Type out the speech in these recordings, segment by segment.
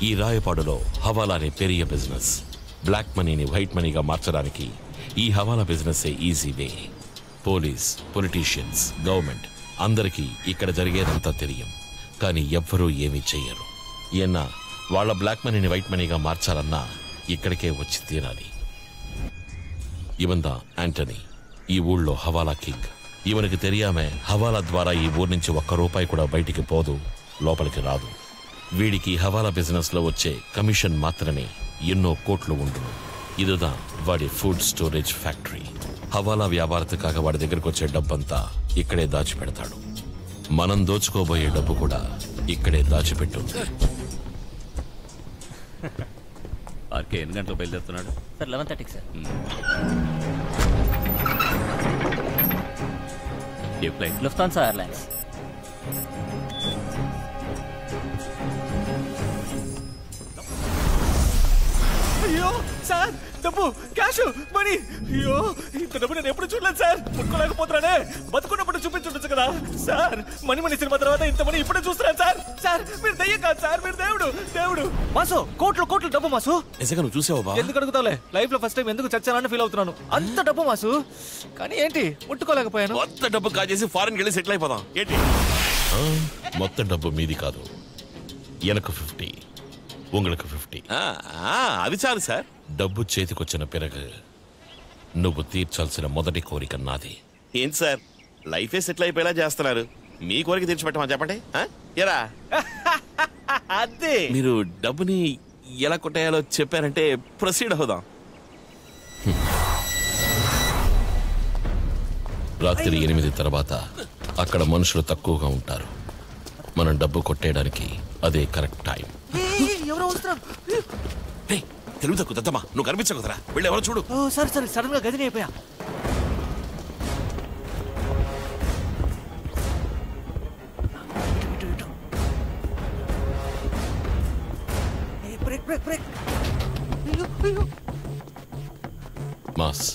ఈ రాయపాడులో హవాలా అనే పెరియ బిజినెస్ బ్లాక్ మనీని వైట్ మనీగా మార్చడానికి ఈ హవాలా business easy way. Police, politicians, government అందరికీ ఇక్కడ జరిగేదంతా తెలియం, కానీ ఎవ్వరూ ఏమీ చెయ్యరు. ఈయన వాళ్ళ బ్లాక్ మనీని వైట్ మనీగా మార్చాలన్నా ఇక్కడికే వచ్చి తీరాలి. ఇవందా యాంటనీ, ఈ ఊళ్ళో హవాలా కింగ్. ఇవనికి తెలియామే హవాలా ద్వారా ఈ ఊరి నుంచి ఒక్క రూపాయి కూడా బయటికి పోదు, లోపలికి రాదు. వీడికి హవాలా బిజినెస్ లో వచ్చే కమిషన్ మాత్రమే ఎన్నో కోట్లు ఉండును. ఇదిదా వాడి ఫుడ్ స్టోరేజ్ ఫ్యాక్టరీ. హవాలా వ్యాపారத்துக்காக వాడి దగ్గరకు వచ్చే డబ్బంతా ఇక్కడే దాచిపెడతాడు. మనం దోచుకోబోయే డబ్బు కూడా ఇక్కడే దాచిపెట్టుంది. ఆర్కే ఎన్ని గంటలకు బయలుదేరుతున్నాడు? Sir 11:30 sir. ఏ ఫ్లైట్? Lufthansa Airlines. అయ్యో సార్, డబ్బు, క్యాష్, మనీ. అయ్యో ఇంత డబ్బు నేను ఎప్పుడు చూడలేదు సార్. ముట్టుకోలేకపోతున్నానే. బతుకున్నప్పుడు చూపించుండొచ్చు కదా సార్. మణి సినిమా తర్వాత ఇంత మనీ ఇప్పుడే చూస్తున్నాను సార్. సార్ మీరు దయ్యం కాదు సార్, మీరు దేవుడు. దేవుడు మాసు, కోట్లు డబ్బు మాసు. నిజంగా నువ్వు చూసావా బా? ఎందుకు అడుగుతావులే, లైఫ్ లో ఫస్ట్ టైం ఎందుకు చచ్చానని ఫీల్ అవుతున్నాను. అంత డబ్బు మాసు, కానీ ఏంటి ముట్టుకోలేకపోయాను. మొత్తం డబ్బు కాజేసి ఫారెన్ వెళ్ళి సెటిల్ అయిపోదాం ఏంటి? మొత్తం డబ్బు మీది కాదు, ఎనకు 50, உங்களுக்கு 50. అది చాలు సార్. డబ్బు చేతికొచ్చిన పిరగు నువ్వు తీర్చాల్సిన మొదటి కోరిక నాది. ఏంటి సార్, లైఫే సెటిల్ అయిపోయేలా చేస్తున్నారు. మీ కోరిక తీర్చిపెట్టమని చెప్పండి. ఎరా అదే మీరు డబ్బుని ఎలా కొట్టేయాలో చెప్పారంటే ప్రొసీడ్ అవుదాం. రాత్రి 8 తర్వాత అక్కడ మనుషులు తక్కువగా ఉంటారు. మనం డబ్బు కొట్టేయడానికి అదే కరెక్ట్ టైం. ఎవరో వస్తున్నారు. తెలుగు తక్కువ దద్దమ్మా, నువ్వు కనిపించవు కదరా, వెళ్ళి ఎవరో చూడు. సరే సడన్ గా గదిని అయిపోయా. బ్రేక్. మాస్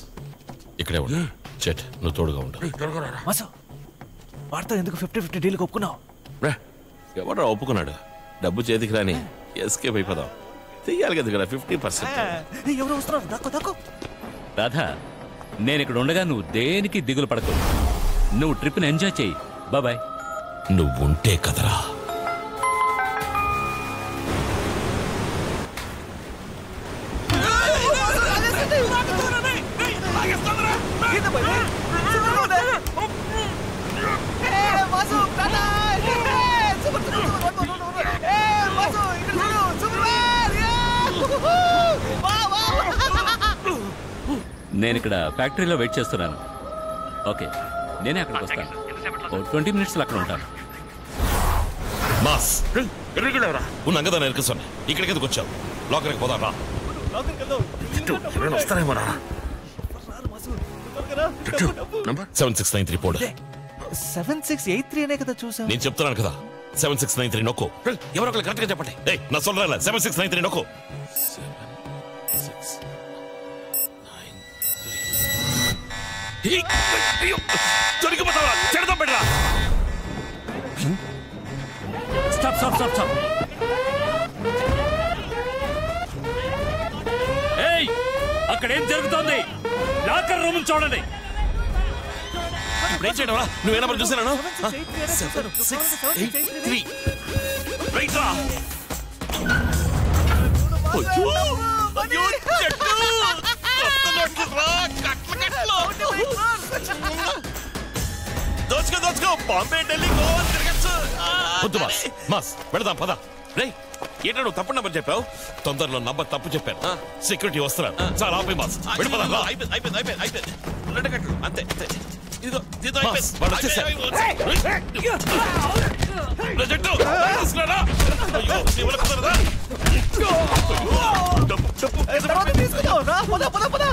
ఇక్కడే ఉండు. చెట్ నువ్వు తోడుగా ఉండు. మాసు, వాడితో ఎందుకు 50-50 డీల్ ఒప్పుకున్నావు? ఎవడో ఒప్పుకున్నాడు. డబ్బు చేతికి రాని ఎస్కేప్ అయిపోదాం. చెయ్యాలి కదా ఇక్కడ 50%. ఎవరో వస్తున్నారు. దక్కు రాధా, నేను ఇక్కడ ఉండగా నువ్వు దేనికి దిగులు పడకు. నువ్వు ట్రిప్ని ఎంజాయ్ చేయి. బాయ్. నువ్వుంటే కదరా. నేను ఇక్కడ ఫ్యాక్టరీలో వెయిట్ చేస్తున్నాను. ఓకే, నేనే అక్కడికి వస్తాను. 20 minutes అక్కడ ఉంటాను. మాస్ ఉన్నాం కదా నేర్పిస్తాను. ఇక్కడికి ఎందుకు వచ్చావు? లోకరికి పోదాం రా. వస్తారేమోరా. 7693 పోడు. 7683 అనే కదా చూసాం. నేను చెప్తున్నాను కదా, 7693 నొక్కు. ఎవరో ఒకరు కరెక్ట్గా చెప్పండి. నా సొల్లరా 7693 నొక్కు. దొరికిపోతావా? చెడదాం పెట్టరా. స్టాప్. ఏయ్, అక్కడ ఏం జరుగుతోంది? లాకర్ రూమ్ చూడండి. ఇప్పుడు ఏం చేయడం? నువ్వే నెంబర్ చూసాను. 7683. రైట్ రా. దోచుకో బాంబే, ఢిల్లీ, గోవా తిరగచ్చు. వద్దు మాస్ పెడదాం పద. రే ఏంటో నువ్వు తప్పు నెంబర్ చెప్పావు. తొందరలో నంబర్ తప్పు చెప్పాను. సెక్యూరిటీ వస్తున్నారు. చాలా ఆపే మాస్ వెళ్ళిపోదాం. అయిపోయింది. రెండు కట్లు అంతే. ఇదిగో మాస్ వాడు వచ్చేసారు. పద.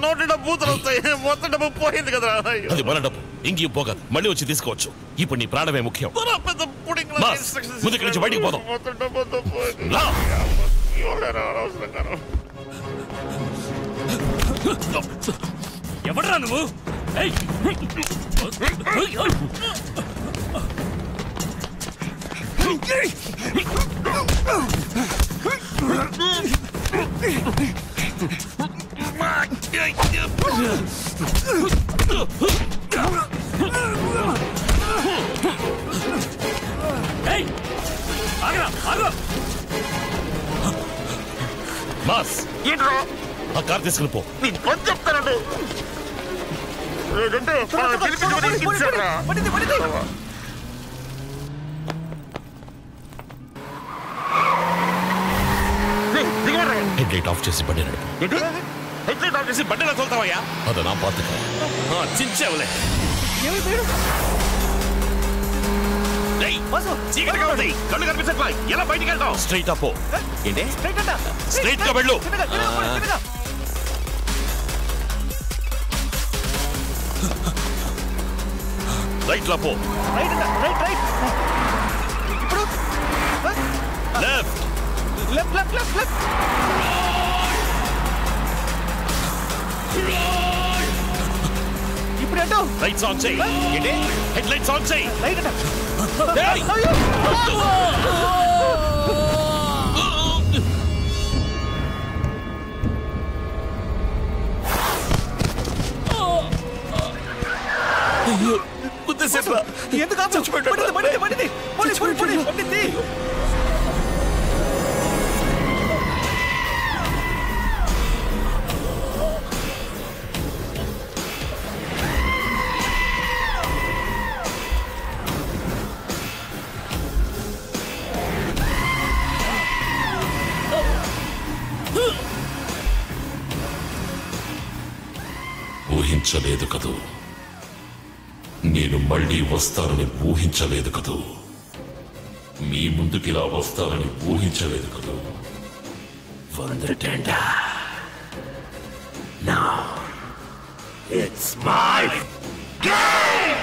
నోటి డబ్బు బూతులు వస్తాయి, మొత్తం డబ్బు పోయింది కదా. అది మన డబ్బు, ఇంక పోగదు, మళ్ళీ వచ్చి తీసుకోవచ్చు. ఇప్పుడు నీ ప్రాణమే ముఖ్యం. ముందు ఇక్కడి నుంచి బయటికి పోదాం. ఎవడరా నువ్వు? మాస్, ఆ కార్ తీసుకుని పో. చెప్తానండి. హెడ్ లైట్ ఆఫ్ చేసి బండి నడుపు. హెడ్ లైట్ ఆఫ్ చేసి బండిలో తోలుతావయ్యా? అది నా బాధ్యత. చించేవులే. చీకటిగా ఉంది, కళ్ళు కనిపించట్లా, ఎలా బయటికి వెళ్తావు? Straight up. ఏంటి? స్ట్రైట్ గా వెళ్ళు. రైట్ లా పో. ఇప్పుడు left. Left left left left. ఇప్పుడు ఏంటో లైట్స్ ఆన్ చేయి. ఏంటి? హెడ్ లైట్స్ ఆన్ చేయి. రైట్ అంట. ఎందుకు ఊహించలేదు కదూ, నేను మళ్ళీ వస్తానని ఊహించలేదు కదూ, మీ ముందుకిలా వస్తానని ఊహించలేదు కదూ. వందటేంట. Now it's my game.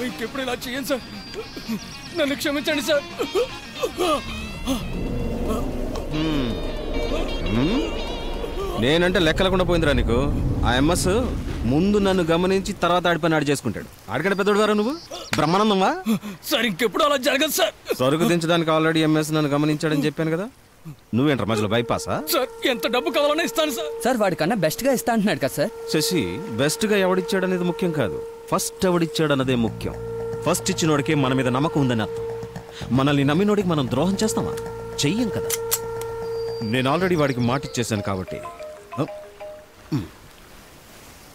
ఇంకెప్పుడు ఇలా చేయండి సార్, నన్ను క్షమించండి సార్. నేనంటే లెక్కలకుండా పోయిందిరా నీకు. ఆ ఎంఎస్ ముందు నన్ను గమనించి తర్వాత ఆడిపోయిన ఆడి చేసుకుంటాడు. ఆడికంటే పెద్దోడు గారు నువ్వు బ్రహ్మానందమ్మా. సార్ ఇంకెప్పుడు అలా జరగదు సార్. సరుకు దించడానికి ఆల్రెడీ ఎంఎస్ నన్ను గమనించాడని చెప్పాను కదా. నువ్వేంట్రా మధ్యలో బైపాసా? సార్ ఎంత డబ్బు కావాలన్నా ఇస్తాను సార్. సార్ వాడికన్నా బెస్ట్ గా ఇస్తా అంటున్నాడు కదా సార్. శశి, బెస్ట్ గా ఎవడిచ్చాడనేది ముఖ్యం కాదు, ఫస్ట్ ఎవడిచ్చాడన్నదే ముఖ్యం. ఫస్ట్ ఇచ్చినోడికి మన మీద నమ్మకం ఉందని అర్థం. మనల్ని నమ్మినోడికి మనం ద్రోహం చేస్తామా? చెయ్యం కదా. నేను ఆల్రెడీ వాడికి మాట ఇచ్చేసాను కాబట్టి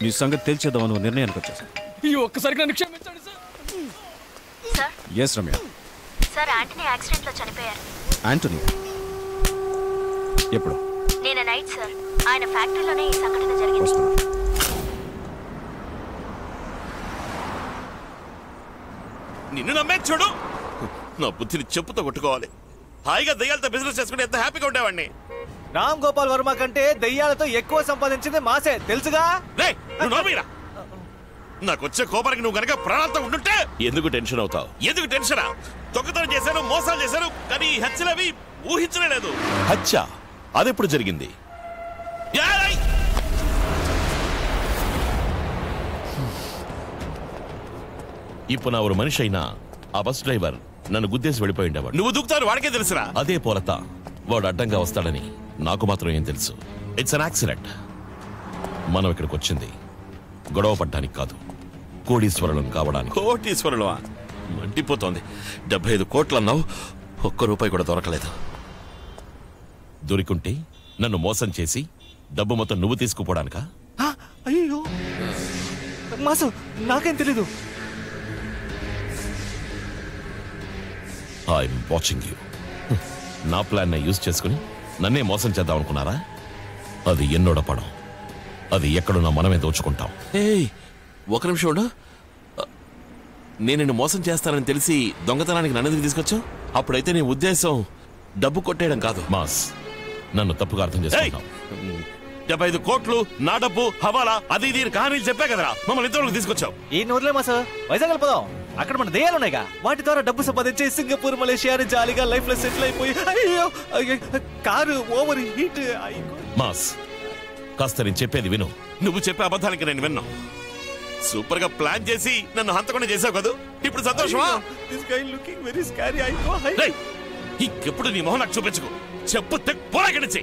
నీ సంగతి తెలిచేద్దామని నిర్ణయానికి వచ్చేసాను. ఈ ఒక్కసారికి నన్ను క్షమించండి sir. Sir S Ramya. Sir Antony accident లో చనిపోయారు. యాంటనీ ఎప్పుడు? నిన్న నైట్ సార్. ఆయన ఫ్యాక్టరీలోనే ఈ సంఘటన జరిగింది. వస్తున్నా. నిన్ను నమ్మే చూడు, నా బుద్ధిని చెప్పుతో కొట్టుకోవాలి. హాయిగా దయ్యాలతో బిజినెస్ చేసుకుంటే ఎంత హ్యాపీగా ఉండేవాడిని. రామ్ గోపాల్ వర్మ కంటే దయ్యాలతో ఎక్కువ సంపాదించింది మాసే, తెలుసుగా? నాకు వచ్చే కోపానికి నువ్వు కనుక ప్రాణాలతో ఉండుంటే. ఎందుకు టెన్షన్ అవుతావు? ఎందుకు టెన్షనా? దొంగతనం చేశాను, మోసాలు చేశాను, కానీ ఈ హత్యలవి ఊహించలేదు. హత్య అదెప్పుడు జరిగింది? ఇప్పుడు నా ఒక మనిషి అయినా ఆ బస్ డ్రైవర్ నన్ను గుద్దేసి వెళ్ళిపోయిండేవాడు. నువ్వు దూకుతావు వాడికే తెలుసురా. అదే పోలత వాడు అడ్డంగా వస్తాడని నాకు మాత్రం ఏం తెలుసు. It's an accident. మనం ఇక్కడికి వచ్చింది గొడవ పడ్డానికి కాదు, కోటీశ్వరులం కావడానికి. కోటీశ్వరులవా? మండిపోతోంది. 75 కోట్లు అన్నావు, ఒక్క రూపాయి కూడా దొరకలేదు. దొరికుంటే నన్ను మోసం చేసి డబ్బు మొత్తం నువ్వు తీసుకుపోవడానికా? అయ్యో మాసు నాకేం తెలీదు. I'm watching you. నా ప్లాన్ యూజ్ చేసుకుని నన్నే మోసం చేద్దాం అనుకున్నారా? అది ఎన్నోడ పడం. అది ఎక్కడున్నా మనమే దోచుకుంటాం. ఏయ్ ఒక నిమిషం ఉండు. నేను నిన్ను మోసం చేస్తానని తెలిసి దొంగతనానికి నన్నెందుకు తీసుకొచ్చావు? అప్పుడైతే నీ ఉద్దేశం డబ్బు కొట్టేయడం కాదు. మాస్, నన్ను తప్పుగా అర్థం చేసుకుంటాం. 75 కోట్లు నా డబ్బు హవాలా అది ఇది కహానీలు చెప్పే కదరా మమ్మల్ని ఇద్దరు తీసుకొచ్చావు. ఈ వదిలే మాసు, వైజాగ్ వెళ్ళిపోదాం. అక్కడ మన దయ్యాలు ఉన్నాయిగా, వాటి ద్వారా డబ్బు సంపాదించి సింగపూర్ మలేషియా అని జాలీగా లైఫ్ లో సెటిల్ అయిపోయి అయ్యో కారు ఓవర్ హీట్. మాస్, కాస్త నేను చెప్పేది విను. నువ్వు చెప్పే అబద్ధానికి నేను విన్నా. సూపర్ గా ప్లాన్ చేసి నన్ను హంతకుండా చేసావు కదా, ఇప్పుడు సంతోషమా? This guy looking very scary. I go high. ఇంకెప్పుడు నీ మొహం నాకు చూపించుకో. చెప్పు పోరాకి నుంచి